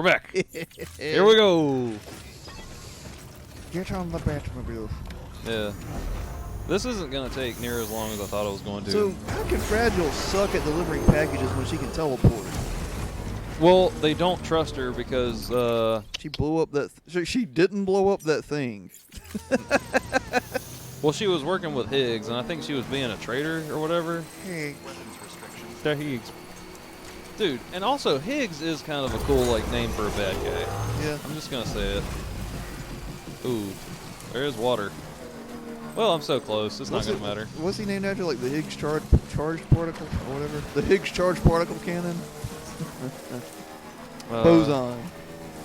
we're back. Here we go. Get on the Batmobile. Yeah. This isn't going to take near as long as I thought it was going to. So, how can Fragile suck at delivering packages when she can teleport? Well, they don't trust her because... she blew up that... she didn't blow up that thing. Well, she was working with Higgs, and I think she was being a traitor or whatever. Higgs. Higgs. Dude, and also Higgs is kind of a cool name for a bad guy. Yeah. I'm just going to say it. Ooh, there is water. Well, I'm so close. It's not going to matter. What's he named after? Like the Higgs charged particle or whatever? The Higgs charged particle cannon? Boson.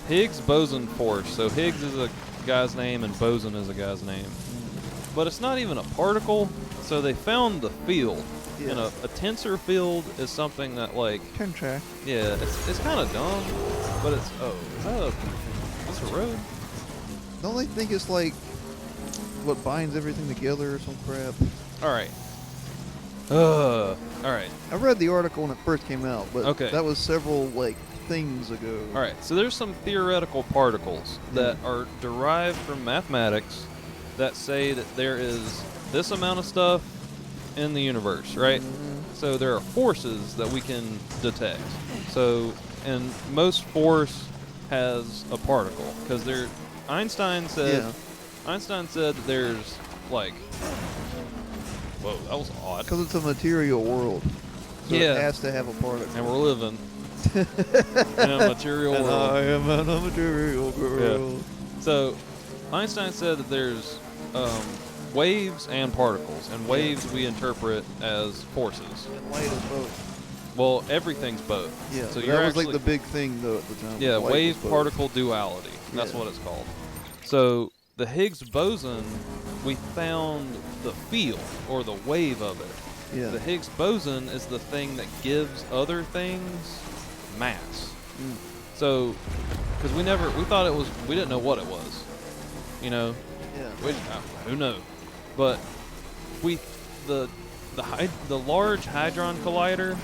Higgs boson force. So Higgs is a guy's name and boson is a guy's name. But it's not even a particle. So they found the field. Yeah. And a tensor field is something that Tensor. Yeah, it's kind of dumb. But it's, is this a road? Don't they think it's like what binds everything together or some crap? Alright. Alright. I read the article when it first came out, but okay. That was several things ago. Alright, so there's some theoretical particles that are derived from mathematics that say that there is this amount of stuff in the universe, right? Mm-hmm. So there are forces that we can detect. So, and most force has a particle because Einstein said that there's whoa, that was odd. Because it's a material world. So it has to have a particle. And we're living in a material world. I am in a material world. Yeah. So Einstein said that there's waves and particles, and waves we interpret as forces. And light is both. Well, everything's both. Yeah, so that was the big thing though at the time. Yeah, wave-particle duality. That's what it's called. So the Higgs boson, we found the field or the wave of it. Yeah. The Higgs boson is the thing that gives other things mass. So, because we thought we didn't know what it was. You know? Yeah. Who knows? But the Large Hadron Collider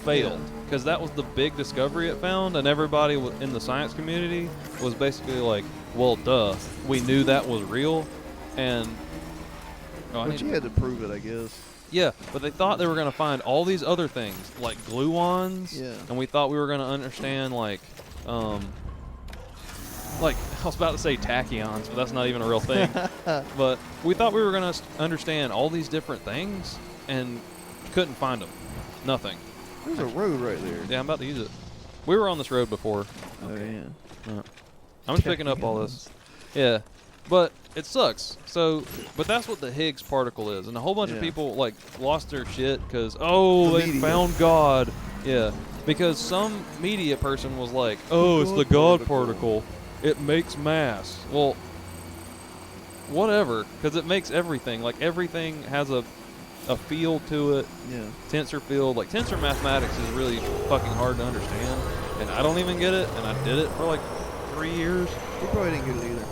failed because that was the big discovery it found, and everybody in the science community was basically like, well, duh, we knew that was real, and but you had to prove it, I guess. Yeah, but they thought they were going to find all these other things like gluons, and we thought we were going to understand I was about to say tachyons, but that's not even a real thing. But we thought we were going to understand all these different things and couldn't find them. Nothing. There's a road right there. Yeah, I'm about to use it. We were on this road before. Oh, yeah. I'm just picking up all this. Yeah. But it sucks. So, but that's what the Higgs particle is. And a whole bunch of people lost their shit because, they found God. Yeah. Because some media person was like, it's the God particle. It makes mass. Well, whatever, because it makes everything. Everything has a field to it. Yeah. Tensor field. Tensor mathematics is really fucking hard to understand. And I don't even get it, and I did it for 3 years. You probably didn't get it either.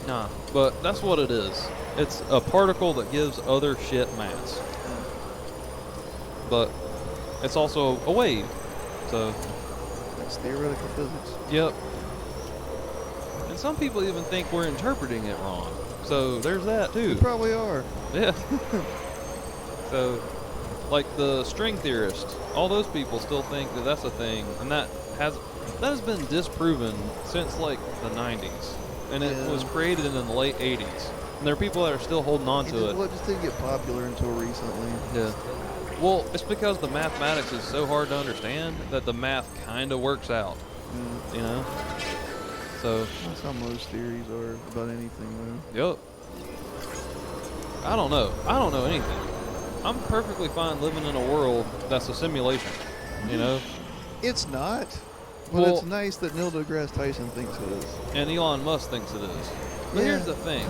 Nah, but that's what it is. It's a particle that gives other shit mass. But it's also a wave. So. That's theoretical physics. Yep. And some people even think we're interpreting it wrong. So there's that too. You probably are. Yeah. So, the string theorists, all those people still think that that's a thing, and that has been disproven since the 90s, and it was created in the late 80s. And there are people that are still holding on to it. Well, it just didn't get popular until recently. Yeah. Well, it's because the mathematics is so hard to understand that the math kind of works out. You know? So that's how most theories are about anything, though. Yep. I don't know anything. I'm perfectly fine living in a world that's a simulation. You know? It's not. But it's nice that Neil deGrasse Tyson thinks it is. And Elon Musk thinks it is. But here's the thing.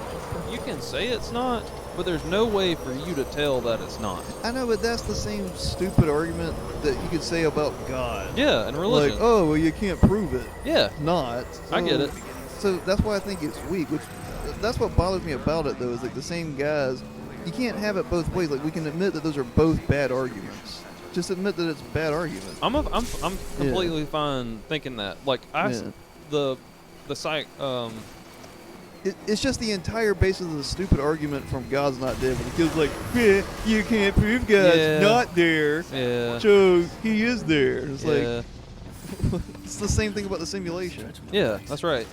You can say it's not, but there's no way for you to tell that it's not. I know, but that's the same stupid argument that you could say about God. Yeah, and religion. Well, you can't prove it. Yeah. It's not. So, I get it. So that's why I think it's weak. That's what bothers me about it, though, is the same guys. You can't have it both ways. We can admit that those are both bad arguments. Just admit that it's a bad argument. I'm completely fine thinking that. the psych It's just the entire basis of the stupid argument from God's not dead. When the kid's like, you can't prove God's not there. Yeah. So he is there. And it's Yeah. like, it's the same thing about the simulation. Yeah, that's right.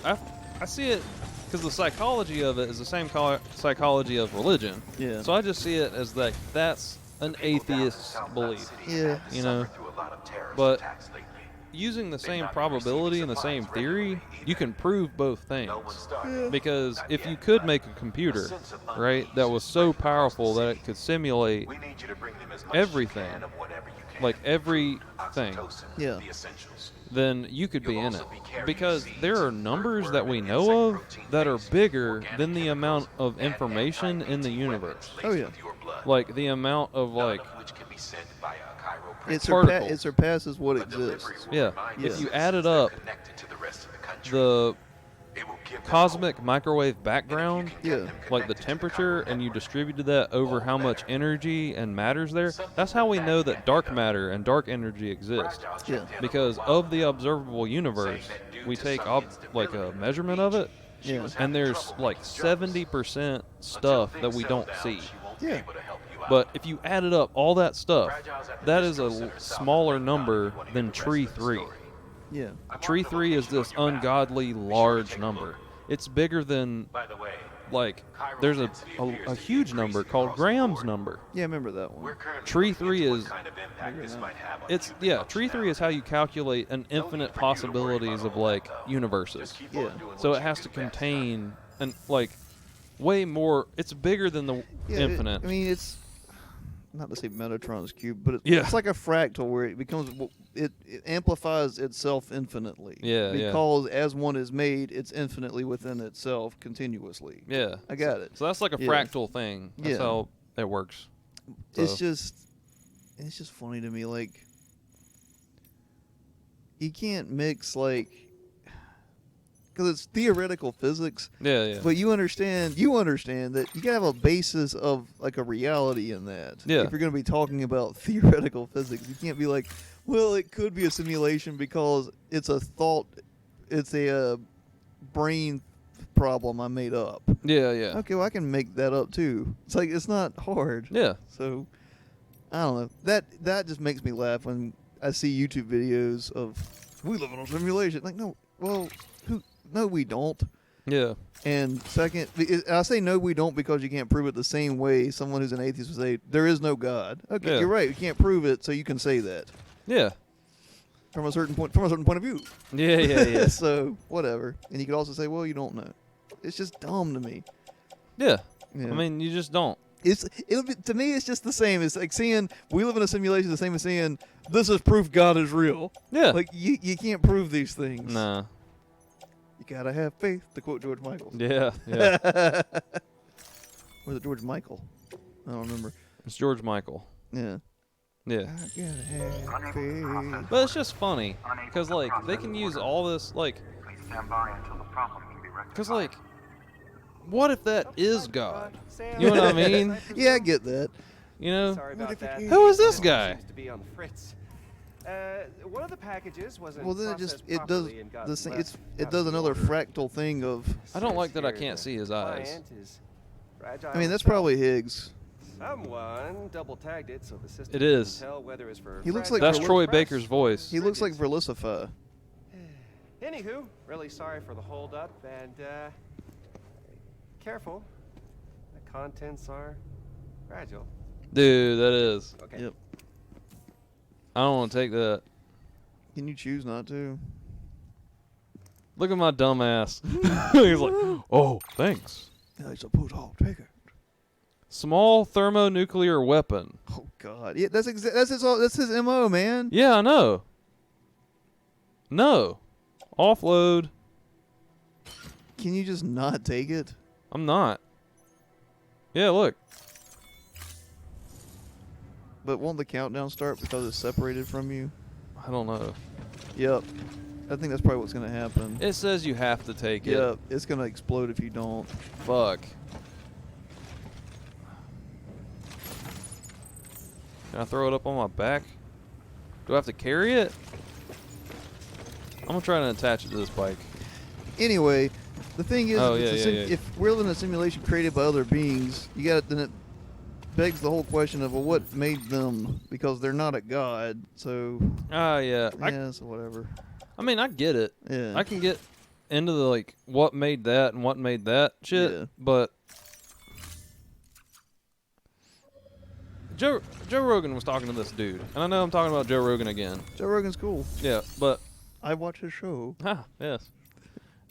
I see it because the psychology of it is the same psychology of religion. Yeah. So I just see it as like that's an atheist's belief. Yeah. You know, but using the same probability and the same theory, you can prove both things. Yeah. Because if you could make a computer, right, that was so powerful that it could simulate everything, like everything, Yeah. then you could be in it. Because there are numbers that we know of that are bigger than the amount of information in the universe. Oh yeah. Like the amount of like It particles. surpasses what exists. Yeah. Yeah. If you added up the cosmic microwave background, Yeah. like the temperature, and you distributed that over how much energy and matter's there, that's how we know that dark matter and dark energy exist. Yeah. Because of the observable universe, we take like a measurement of it, Yeah. and there's like 70% stuff that we don't see. Yeah. But if you added up all that stuff, that is a smaller number than Tree 3. Yeah. Tree 3 is this ungodly large number. It's bigger than, like, there's a huge number called Graham's number. Yeah, I remember that one. Tree 3 is, Tree 3 is how you calculate an infinite possibilities of, like, universes. Yeah. So it has to contain, like, way more, it's bigger than the infinite. I mean, it's not to say Metatron's cube, but Yeah. it's like a fractal where it becomes it amplifies itself infinitely. Yeah, because as one is made, it's infinitely within itself continuously. Yeah. I got it. So that's like a Yeah. fractal thing. That's Yeah. how it works. So. It's just funny to me. Like, you can't mix like, because it's theoretical physics. Yeah. But you understand that you gotta have a basis of like a reality in that. Yeah. If you're gonna be talking about theoretical physics, you can't be like, well, it could be a simulation because it's a thought, it's a brain problem I made up. Yeah. Okay, well I can make that up too. It's like it's not hard. Yeah. So I don't know. That just makes me laugh when I see YouTube videos of we live in a simulation. Like, no, well, no, we don't. Yeah. And second, I say no, we don't because you can't prove it the same way someone who's an atheist would say there is no God. Okay, Yeah. you're right. You can't prove it, so you can say that Yeah. from a certain point of view. Yeah. So whatever. And you could also say, well, you don't know. It's just dumb to me. Yeah. Yeah. I mean, you just don't. To me, it's just the same. It's like saying we live in a simulation. The same as saying this is proof God is real. Yeah. Like you can't prove these things. Nah. You gotta have faith, to quote George Michael. Yeah. Was it George Michael? I don't remember. It's George Michael. Yeah. Yeah. I gotta have faith. But it's just funny because like they can use all this like, because like, what if that is God? You know what I mean? Yeah, I get that. You know? Sorry about that. Who is this guy? Seems to be on the fritz. One of the packages wasn't Well, then it does the same. It does another another fractal thing of. I don't like that I can't see his eyes. I mean, that's probably Higgs. Someone double tagged it so the system It is. can tell whether it's for He looks like That's Verli- Troy Baker's voice. He looks like Verlicify. Anywho, really sorry for the holdup and careful. The contents are fragile. Dude, that is. Okay. Yep. I don't want to take that. Can you choose not to? Look at my dumb ass. He's like, oh, thanks. I suppose I'll take it. Small thermonuclear weapon. Oh God, yeah, that's his MO, man. Yeah, I know. No. Offload. Can you just not take it? I'm not. Yeah, look. But won't the countdown start because it's separated from you? I don't know. Yep. I think that's probably what's gonna happen. It says you have to take it. Yep. It's gonna explode if you don't. Fuck. Can I throw it up on my back? Do I have to carry it? I'm gonna try to attach it to this bike. Anyway, the thing is, Oh, if we're in a simulation created by other beings, then it begs the whole question of, well, what made them? Because they're not a god, so. Yeah. So whatever. I mean, I get it. Yeah. I can get into the, like, what made that and what made that shit, Yeah. but Joe Rogan was talking to this dude, and I know I'm talking about Joe Rogan again. Joe Rogan's cool. Yeah, but I watch his show. yes,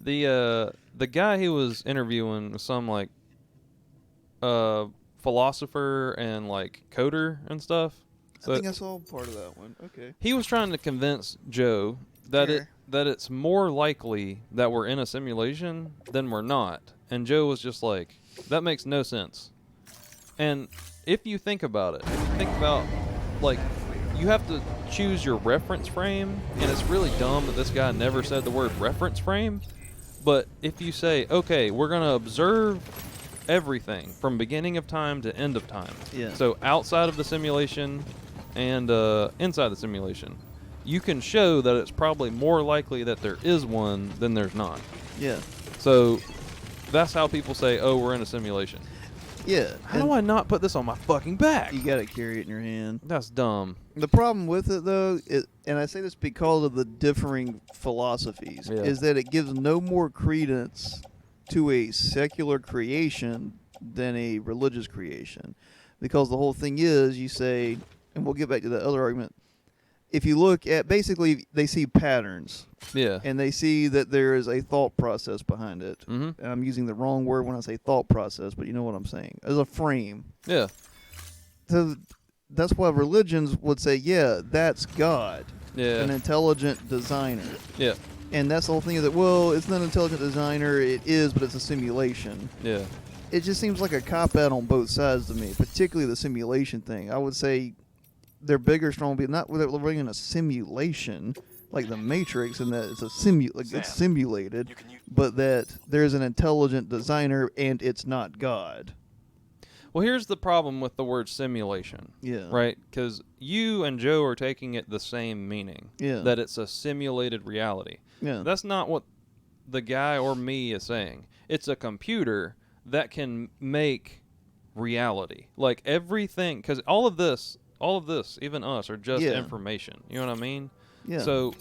the guy he was interviewing was some like philosopher and like coder and stuff. So I think I saw part of that one. Okay. he was trying to convince Joe that Sure. that it's more likely that we're in a simulation than we're not, and Joe was just like, that makes no sense. And if you think about it, like, you have to choose your reference frame, and it's really dumb that this guy never said the word reference frame. But if you say, okay, we're going to observe everything from beginning of time to end of time. Yeah. So outside of the simulation and inside the simulation, you can show that it's probably more likely that there is one than there's not. Yeah. So that's how people say, oh, we're in a simulation. Yeah. How do I not put this on my fucking back? You gotta carry it in your hand. That's dumb. The problem with it, though, and I say this because of the differing philosophies, is that it gives no more credence to a secular creation than a religious creation. Because the whole thing is, you say, and we'll get back to that other argument, if you look at, basically, they see patterns. Yeah. And they see that there is a thought process behind it. Mm-hmm. And I'm using the wrong word when I say thought process, but you know what I'm saying. There's a frame. Yeah. So that's why religions would say, yeah, that's God. Yeah. An intelligent designer. Yeah. And that's the whole thing is that, well, it's not an intelligent designer, it is, but it's a simulation. Yeah. It just seems like a cop-out on both sides to me, particularly the simulation thing. I would say they're bigger, strong, but not without living in a simulation like the Matrix, and that it's a it's simulated, but that there's an intelligent designer and it's not God. Well, here's the problem with the word simulation. Yeah. Right? Because you and Joe are taking it the same meaning. Yeah. That it's a simulated reality. Yeah. That's not what the guy or me is saying. It's a computer that can make reality. Like everything, because all of this, even us, are just information. You know what I mean? Yeah. So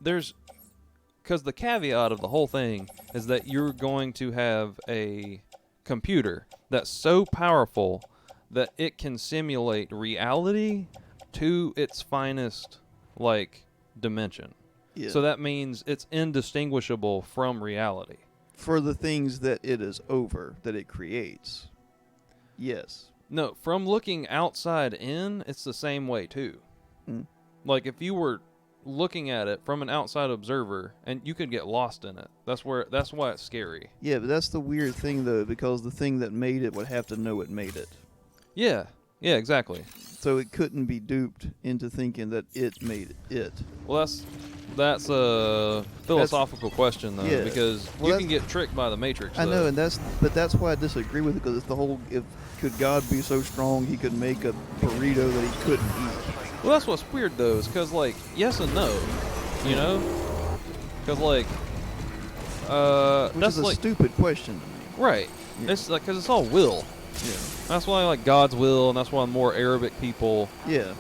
because the caveat of the whole thing is that you're going to have a computer that's so powerful that it can simulate reality to its finest, like, dimension. Yeah. So that means it's indistinguishable from reality. For the things that it is over, that it creates. Yes. No, from looking outside in, it's the same way too. Mm. Like if you were looking at it from an outside observer, and you could get lost in it. That's why it's scary. Yeah, but that's the weird thing though, because the thing that made it would have to know it made it. Yeah. Yeah, exactly. So it couldn't be duped into thinking that it made it. Well, that's a philosophical question though, yeah. because you can get tricked by the Matrix. I know, and that's why I disagree with it, because it's the whole, could God be so strong he could make a burrito that he couldn't eat? Well, that's what's weird though, is because like yes and no, you know, because like which that's is a like stupid question to me. Right. Yeah. It's like because it's all will. Yeah. That's why I like God's will, and that's why more Arabic people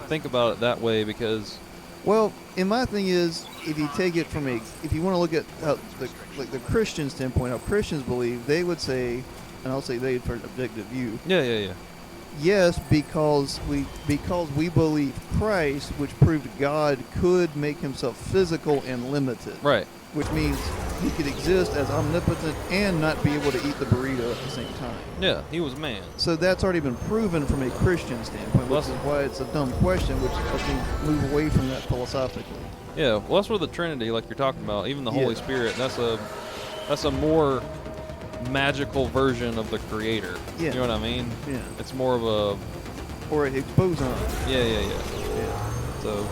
think about it that way, because. Well, and my thing is, if you take it from if you want to look at how the Christian standpoint, how Christians believe, they would say, and I'll say they for an objective view. Yeah. Yes, because we believe Christ, which proved God could make himself physical and limited. Right. Which means he could exist as omnipotent and not be able to eat the burrito at the same time. Yeah, he was man. So that's already been proven from a Christian standpoint, which is why it's a dumb question, which I think move away from that philosophically. Yeah, well, that's where the Trinity, like you're talking about, even the Holy Spirit, that's a more magical version of the Creator. Yeah. You know what I mean? Yeah. It's more of a... Or a boson. Yeah. So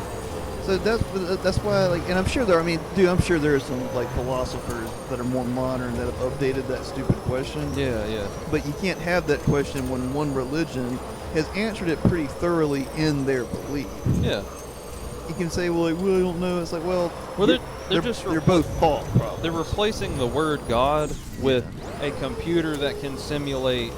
that's why, like, and I'm sure I'm sure there are some, like, philosophers that are more modern that have updated that stupid question. Yeah. But you can't have that question when one religion has answered it pretty thoroughly in their belief. Yeah. you can say, well, I don't know. It's like, well, they're both thought problems. They're replacing the word God with a computer that can simulate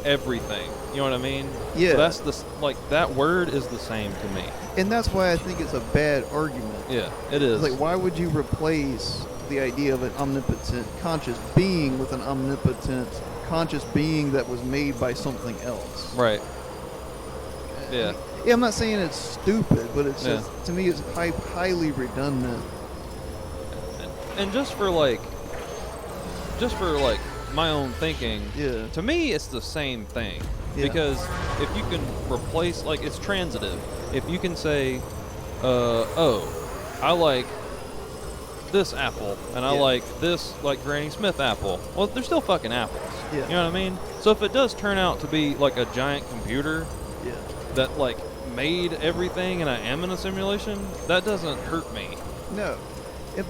everything. You know what I mean? Yeah. So that's that word is the same to me. And that's why I think it's a bad argument. Yeah, it is. It's like, why would you replace the idea of an omnipotent conscious being with an omnipotent conscious being that was made by something else? Right. Yeah. Yeah, I'm not saying it's stupid, but it's just, to me, it's highly redundant. And just for my own thinking, to me, it's the same thing. Yeah. Because if you can replace, like, it's transitive. If you can say, I like this apple, and I like this, like, Granny Smith apple. Well, they're still fucking apples. Yeah. You know what I mean? So if it does turn out to be, like, a giant computer that, like, made everything and I am in a simulation, that doesn't hurt me. No.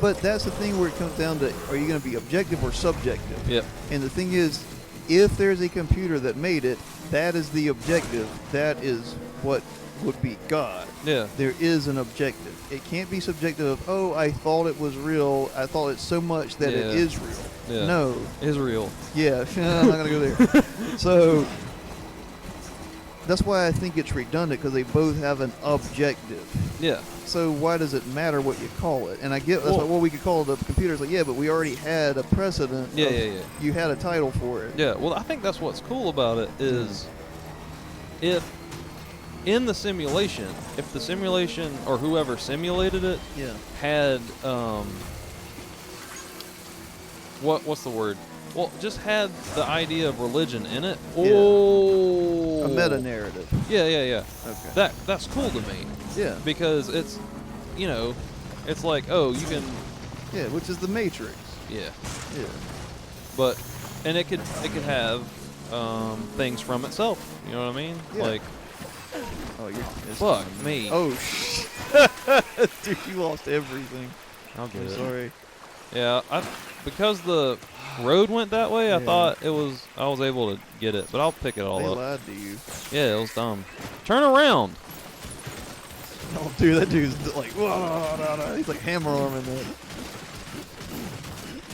But that's the thing where it comes down to, are you going to be objective or subjective? Yep. And the thing is, if there's a computer that made it, that is the objective. That is what would be God. Yeah. There is an objective. It can't be subjective of, oh, I thought it was real. I thought it so much that it is real. Yeah. No. Israel. Yeah. I'm not going to go there. So that's why I think it's redundant, because they both have an objective. Yeah. So why does it matter what you call it? And I get that's like, well, we could call it a computer. It's like, yeah, but we already had a precedent. Yeah. You had a title for it. Yeah. Well, I think that's what's cool about it is if in the simulation, if the simulation or whoever simulated it had what's the word? Well, just had the idea of religion in it. Oh, a meta narrative. Yeah. Okay. That's cool to me. Yeah. Because it's, it's like, oh, you can. Yeah, which is the Matrix. Yeah. Yeah. But, and it could have things from itself. You know what I mean? Yeah. Like. Oh, fuck me. Oh, dude, you lost everything. I'll get it. Sorry. Yeah, because the road went that way, I thought I was able to get it, but I'll pick it all up. They lied to you. Yeah, it was dumb. Turn around. Oh, dude, that dude's like, whoa, he's like hammer arming it.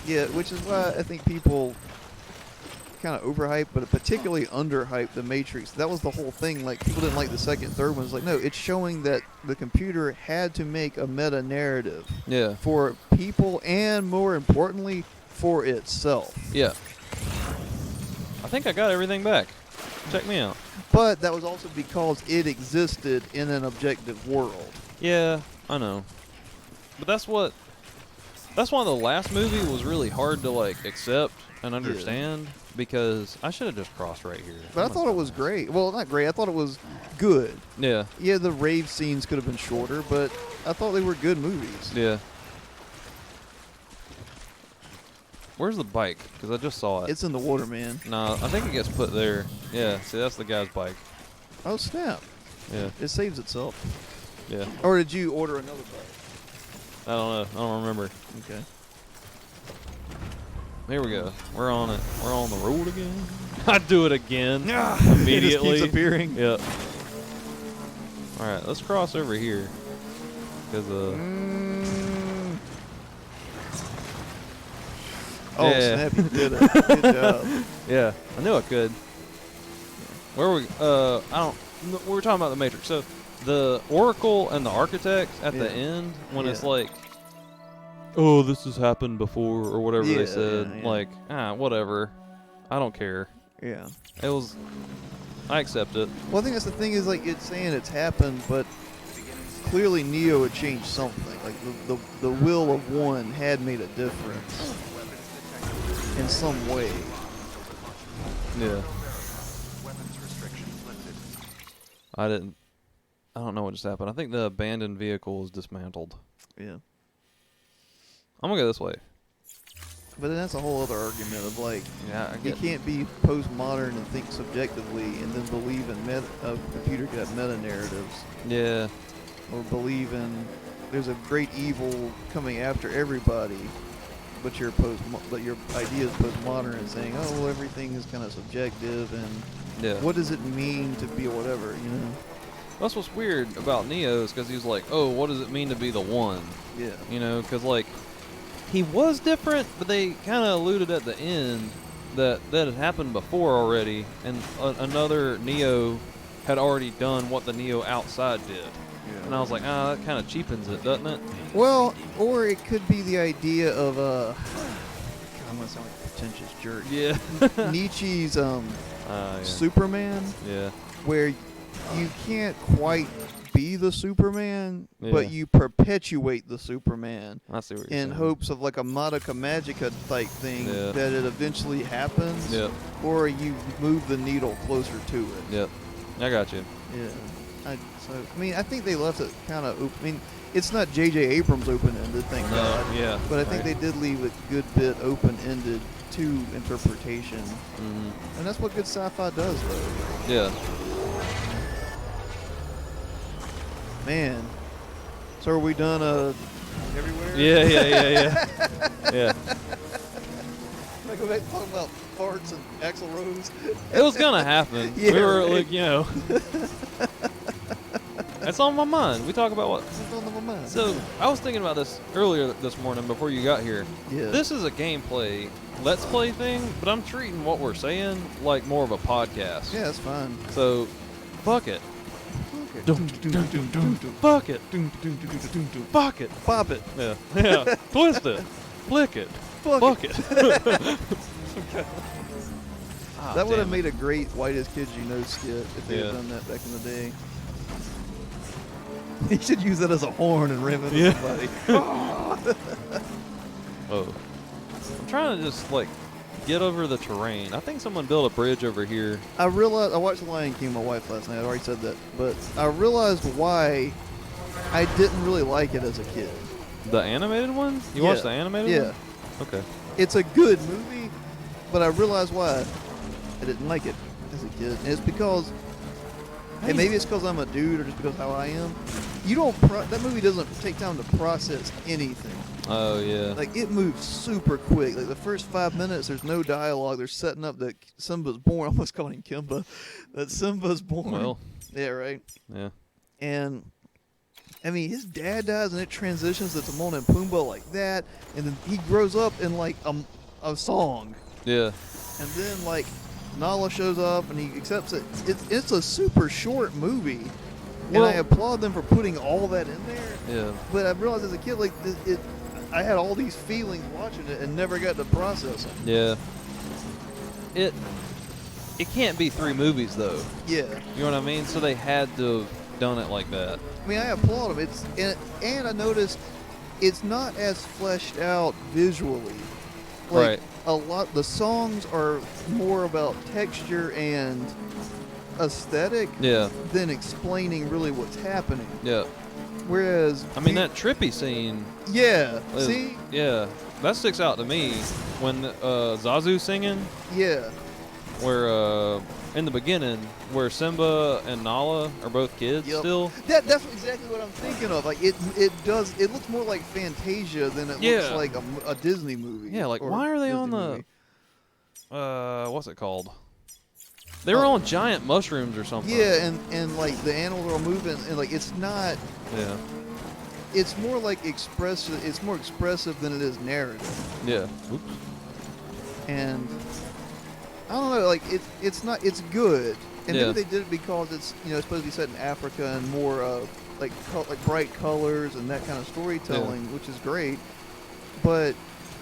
Yeah, which is why I think people kind of overhype, but particularly underhype the Matrix. That was the whole thing. Like, people didn't like the second, third one. It's like, no, it's showing that the computer had to make a meta narrative. Yeah. For people, and more importantly, for itself. Yeah. I think I got everything back. Check me out. But that was also because it existed in an objective world. Yeah, I know. But that's why the last movie was really hard to, like, accept and understand, because I should have just crossed right here. But I thought it was great. Well, not great. I thought it was good. Yeah. Yeah, the rave scenes could have been shorter, but I thought they were good movies. Yeah. Where's the bike? Because I just saw it. It's in the water, man. No, I think it gets put there. Yeah, see, that's the guy's bike. Oh, snap. Yeah. It saves itself. Yeah. Or did you order another bike? I don't know. I don't remember. Okay. Here we go. We're on it. We're on the road again. I do it again. Immediately. It just keeps appearing. Yep. All right, let's cross over here. Because Oh, snap, you did it. Good job. Yeah, I knew I could. Where were we? We were talking about the Matrix. So the Oracle and the Architects at the end, when it's like, oh, this has happened before, or whatever they said. Like, whatever. I don't care. Yeah. It was. I accept it. Well, I think that's the thing, is like, it's saying it's happened, but clearly Neo had changed something. Like the will of one had made a difference in some way. Yeah. I don't know what just happened. I think the abandoned vehicle was dismantled. Yeah. I'm gonna go this way. But then that's a whole other argument of, like, you can't be postmodern and think subjectively and then believe in a computer could have meta narratives. Yeah. Or believe in there's a great evil coming after everybody, but your idea is postmodern and saying, oh, well, everything is kind of subjective, and what does it mean to be whatever, you know? That's what's weird about Neo is because he's like, oh, what does it mean to be the one? Yeah. You know, because like he was different, but they kind of alluded at the end that had happened before already, and another Neo had already done what the Neo outside did. Yeah. And I was like, that kind of cheapens it, doesn't it? Well, or it could be the idea of God, I'm gonna sound like a pretentious jerk. Yeah. Nietzsche's Yeah. Superman, Yeah. where you can't quite be the Superman, Yeah. but you perpetuate the Superman I see what you're in saying. hopes of like a Madoka Magica type thing Yeah. that it eventually happens, Yep. or you move the needle closer to it. Yep. I got you. Yeah. I mean, I think they left it kind of open. I mean, it's not J.J. Abrams open-ended, thank God. Yeah. But I think they did leave a good bit open-ended to interpretation. Mm-hmm. And that's what good sci-fi does, though. Yeah. Man. So are we done everywhere? Yeah. Yeah. Can I go back and talk about farts and Axl Rose? It was gonna happen. Yeah, we were right. like, you know. That's on my mind. We talk about what. What's on my mind? So I was thinking about this earlier this morning before you got here. Yeah. This is a gameplay, let's play thing, but I'm treating what we're saying like more of a podcast. Yeah, that's fine. So, fuck it. Okay. Fuck it. Fuck it. Pop it. Yeah. Yeah. Twist it. Flick it. Fuck it. That would have made a great Whitest Kids You Know skit if they had Yeah. done that back in the day. He should use that as a horn and ram it Yeah. at somebody. Oh. I'm trying to just, like, get over the terrain. I think someone built a bridge over here. I realized I watched The Lion King with my wife last night. I already said that, but I realized why I didn't really like it as a kid. The animated one? You Yeah. watched the animated Yeah. one? Okay. It's a good movie, but I realized why I didn't like it as a kid. And it's because, and maybe it's because I'm a dude or just because how I am. You don't. That movie doesn't take time to process anything. Oh, yeah. Like, it moves super quick. Like, the first 5 minutes, there's no dialogue. They're setting up that Simba's born. I almost called him Kimba. That Simba's born. Well. Yeah, right? Yeah. And, I mean, his dad dies, and it transitions to Timon and Pumbaa like that. And then he grows up in, like, a song. Yeah. And then, like, Nala shows up, and he accepts it. It's a super short movie. And Well- I applaud them for putting all that in there. Yeah. But I realized as a kid, like, I had all these feelings watching it and never got to process them. Yeah. It can't be 3 movies, though. Yeah. You know what I mean? So they had to have done it like that. I mean, I applaud them. And I noticed it's not as fleshed out visually. Like, Right. the songs are more about texture and aesthetic Yeah. than explaining really what's happening. Yeah. Whereas, I mean, that trippy scene. yeah, is- see, Yeah. That sticks out to me when Zazu singing, yeah, where in the beginning, where Simba and Nala are both kids Yep. still. that's exactly what I'm thinking of. Like, it looks more like Fantasia than it looks Yeah. like a Disney movie. Yeah, like, or why are they on Disney the movie. what's it called? They were on giant mushrooms or something. Yeah, and like the animals are all moving, and like it's not. Yeah. It's more like expressive. It's more expressive than it is narrative. Yeah. Oops. And I don't know. Like it's not. It's good. And Yeah. maybe they did it because it's supposed to be set in Africa and more like bright colors and that kind of storytelling, which is great. But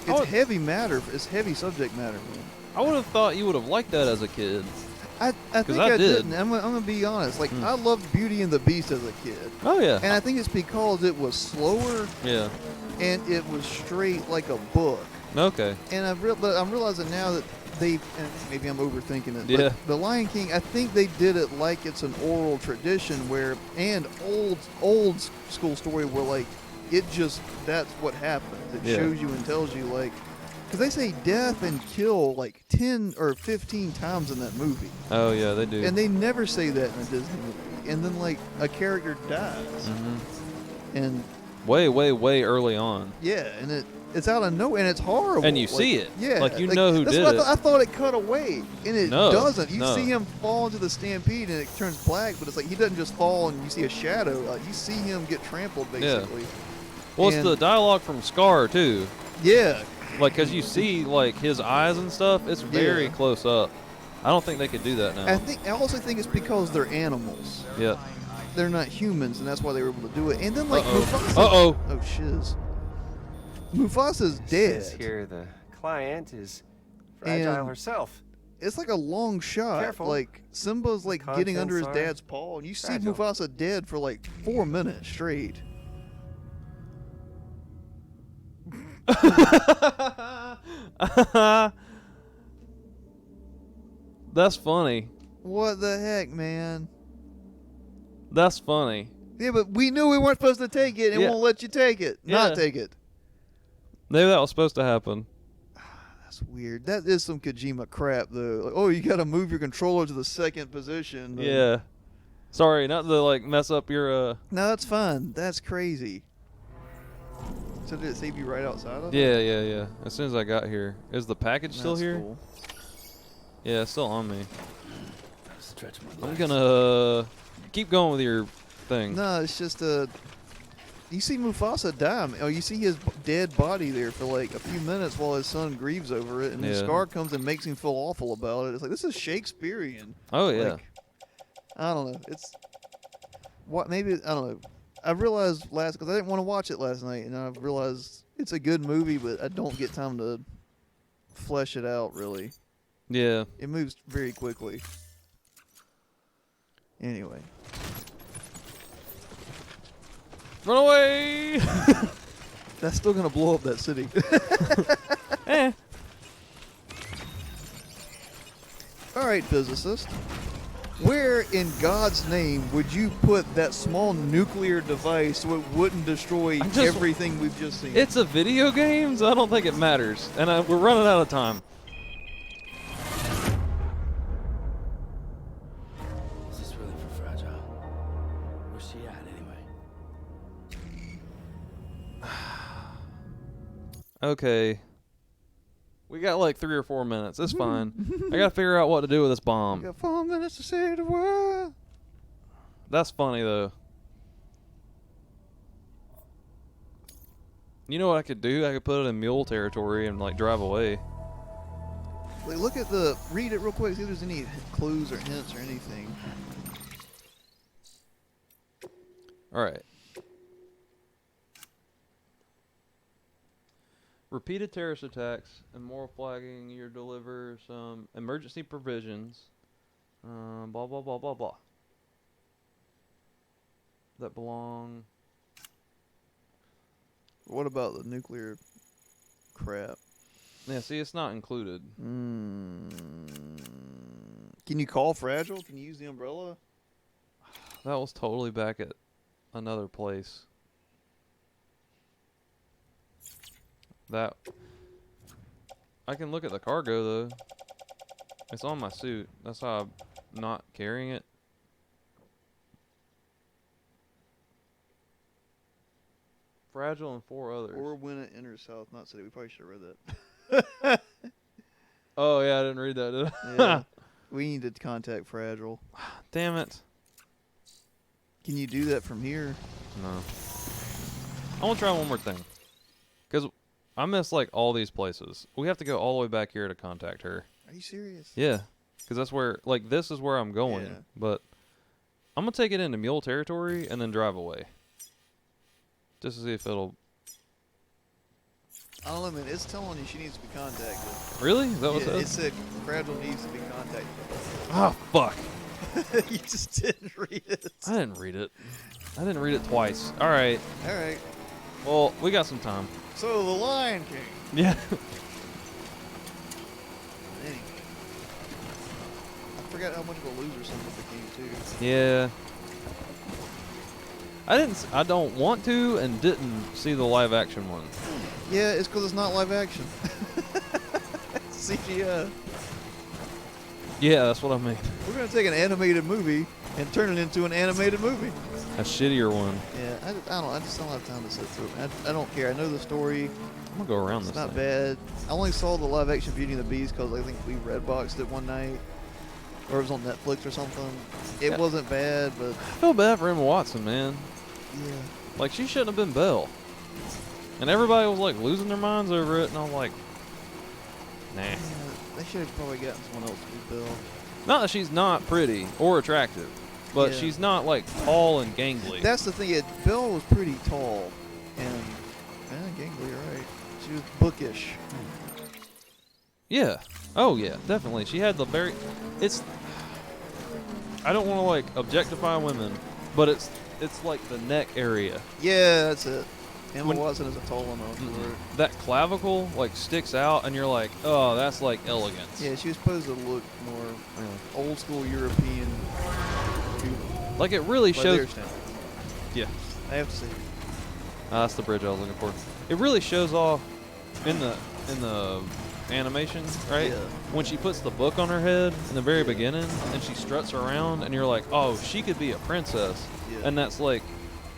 it's heavy matter. It's heavy subject matter, man. I would have thought you would have liked that as a kid. I think I I did. didn't. I'm gonna be honest. Like, I loved Beauty and the Beast as a kid. Oh yeah. And I think it's because it was slower Yeah. and it was straight like a book. Okay. And but I'm realizing now that and maybe I'm overthinking it. Yeah. But The Lion King, I think they did it like it's an oral tradition and old school story where like that's what happens. It Yeah. shows you and tells you like, because they say death and kill like 10 or 15 times in that movie. Oh yeah, they do. And they never say that in a Disney movie. And then like a character dies. Mm-hmm. And way early on. yeah, and It's out of nowhere, and it's horrible. And you see it. Yeah. Like, you know who that's did what it. I thought it cut away, and it No, doesn't. You no. see him fall into the stampede, and it turns black, but it's like he doesn't just fall and you see a shadow. Like, you see him get trampled, basically. Well, it's And- the dialogue from Scar, too. Yeah. Like, because you see, like, his eyes and stuff. It's very Yeah. close up. I don't think they could do that now. I also think it's because they're animals. Yeah. They're not humans, and that's why they were able to do it. And then, like, Mufasa. Uh-oh. Oh, shiz. Mufasa's dead. Says here the client is fragile And- herself. It's like a long shot. Careful. Like, Simba's, like, getting under his Contents are dad's paw, and you see fragile. Mufasa dead for, like, 4 minutes straight. That's funny. What the heck, man? That's funny. Yeah, but we knew we weren't supposed to take it, and Yeah. won't let you take it. Yeah. Not take it. Maybe that was supposed to happen. That's weird. That is some Kojima crap, though. Like, oh, you got to move your controller to the second position. Yeah. Sorry, not to, like, mess up your, No, that's fine. That's crazy. So did it save you right outside of it? Yeah. As soon as I got here. Is the package still That's here? cool. Yeah, it's still on me. Stretch my I'm legs. gonna keep going with your thing. No, it's just you see Mufasa die. Oh, you see his dead body there for like a few minutes while his son grieves over it, and then Yeah. Scar comes and makes him feel awful about it. It's like, this is Shakespearean. Oh, yeah. Like, I don't know. It's what maybe I don't know. I realized because I didn't want to watch it last night, and I've realized it's a good movie, but I don't get time to flesh it out really. Yeah. It moves very quickly. Anyway, Run away! that's still gonna blow up that city. Eh. All right, physicist. Where in God's name would you put that small nuclear device so it wouldn't destroy everything we've just seen? It's a video game, so I don't think it matters. And we're running out of time. Is this really for Fragile? Where's she at anyway? Okay. We got like 3 or 4 minutes. It's fine. I gotta figure out what to do with this You bomb. got 4 minutes to save the world. That's funny, though. You know what I could do? I could put it in mule territory and, like, drive away. Like, read it real quick, see if there's any clues or hints or anything. Alright. Repeated terrorist attacks and moral flagging. You deliver some emergency provisions. Blah, blah, blah, blah, blah. That belong. What about the nuclear crap? Yeah, see, it's not included. Can you call Fragile? Can you use the umbrella? That was totally back at another place. That. I can look at the cargo, though. It's on my suit. That's how I'm not carrying it. Fragile and 4 others. Or when it enters South Knot City. We probably should have read that. Oh, yeah, I didn't read that, did I? Yeah. We need to contact Fragile. Damn it. Can you do that from here? No. I want to try one more thing. Because I miss, like, all these places. We have to go all the way back here to contact her. Are you serious? Yeah. Because that's where, like, this is where I'm going. Yeah. But I'm going to take it into mule territory and then drive away. Just to see if it'll... I don't know, man. It's telling you she needs to be contacted. Really? Is that what Yeah, it it says? said Fragile needs to be contacted. Oh, fuck. You just didn't read it. I didn't read it. I didn't read it twice. All right. All right. Well, we got some time. So the Lion King. Yeah. Anyway. I forgot how much of a loser Simba became, too. Yeah. I don't want to and didn't see the live action one. Yeah, it's because it's not live action. CGI. Yeah, that's what I mean. We're gonna take an animated movie and turn it into an animated movie. A shittier one. Yeah, I don't know. I just don't have time to sit through it. I don't care. I know the story. I'm gonna go around It's this not thing. bad. I only saw the live action Beauty and the Beast because I think we Redboxed it one night, or it was on Netflix or something. It wasn't bad, but I feel bad for Emma Watson, man. yeah. Like, she shouldn't have been Belle. And everybody was like losing their minds over it, and I was like, nah. Yeah, they should have probably gotten someone else to be Bill. Not that she's not pretty or attractive, but Yeah. she's not like tall and gangly. That's the thing. Bill was pretty tall, and gangly, you're right. She was bookish. Yeah. Oh yeah, definitely. She had the very. It's. I don't want to like objectify women, but it's like the neck area. Yeah, that's it. Emma When- Watson isn't tall enough for it. That clavicle like sticks out, and you're like, oh, that's like elegance. Yeah, she was supposed to look more old school European. Like it really By their shows. standards. Yeah. I have to say. That's the bridge I was looking for. It really shows off in the animation, right? Yeah. When she puts the book on her head in the very beginning, and she struts around, and you're like, oh, she could be a princess. Yeah. And that's like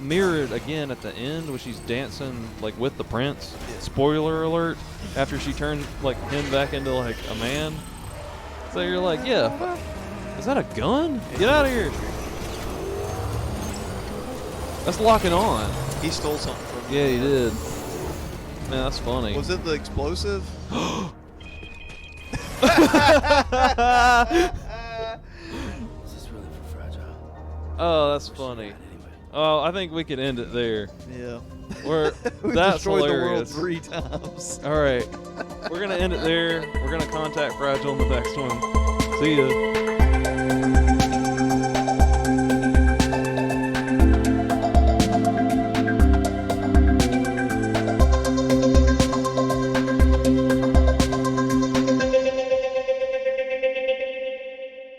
mirrored again at the end when she's dancing like with the prince. Yeah. Spoiler alert! After she turns like him back into like a man. So you're like, yeah, is that a gun? Get out of here! That's locking on. He stole something from me. Yeah, he did. Man, that's funny. Was it the explosive? Is this really for Fragile? Oh, that's funny. Anyway. Oh, I think we could end it there. Yeah. We're We that's destroyed hilarious. the world 3 times. All right, we're gonna end it there. We're gonna contact Fragile in the next one. See ya.